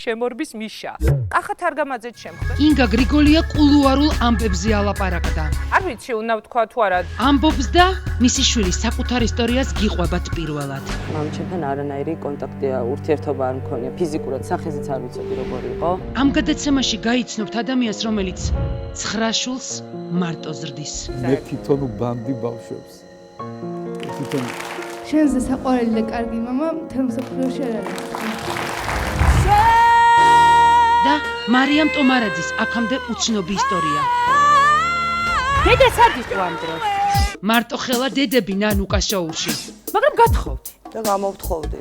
შემორბის მიშა. კახა თარგამაძეც შემხვდა. ინგა გრიგოლია კულუარულ ამბებზე ალაპარაკდა. არ ვიცი, უნდა ვთქვა თუ არა. ამბობს და მისი შვილი საკუთარ ისტორიას გიყვებათ პირველად. მამჩემთან არანაირი კონტაქტი ურთიერთობა არ მქონია, ფიზიკურად სახეზეც არ ვიცოდი როგორ იყო. ამ გადაცემაში გაიცნობთ ადამიანს, რომელიც 9 შულს მარტო ზრდის. მე თვითონ ვბანდი ბავშვებს. თვითონ შენზე საყვარელი და კარგი мама მთელ მსოფლიოში არ არის. და მარიამ ტომარაძის აქამდე უცნობი ისტორია. დედა სად იყო ამ დროს? მარტო ხელა დედები ნანუკა შოუში. მაგრამ გათხოვდი. და გამოვთხოვდი.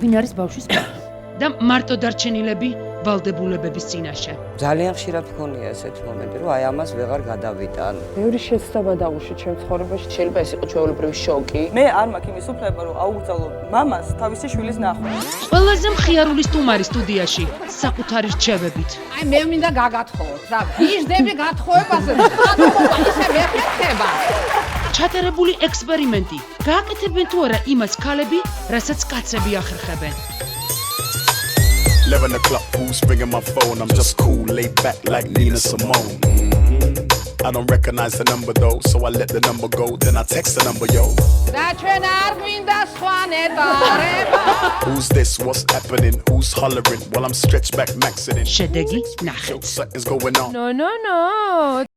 ვინ არის ბავშვის პაპა? და მარტო დარჩენილები ვალდებულებების წინაშე. ძალიან ხშირად მქონია ესეთი მომენტი, რომ აი ამას ვეღარ გადავიტან. ბევრი შეცდომა დაუშვი ჩემ ცხოვრებაში, შეიძლება ეს იყოს ჩვეულებრივი შოკი. მე არ მაქვს იმის უფლება, რომ აუგზავნო მამას თავისი შვილის ნახვა. ყველაზე მხიარული სტუმარი სტუდიაში, საკუთარი რჩევებით. აი მე მინდა გაგათხოვოთ რა. ვიждები გათხოვებაზე. ისე ვერ ხება. ჩატარებული ექსპერიმენტი. გააკეთებენ თუ არა იმას ქალები, რასაც კაცები ახერხებენ. 11 o'clock, who's ringing my phone? I'm just cool, laid back like Nina Simone. I don't recognize the number though, so I let the number go, then I text the number, yo. და ჩვენ არ გვინდა სხვა ნეტარება. Who's this? What's happening? Who's hollering? While I'm stretched back maxing it. შედეგი ნახეთ. Something's going on. No.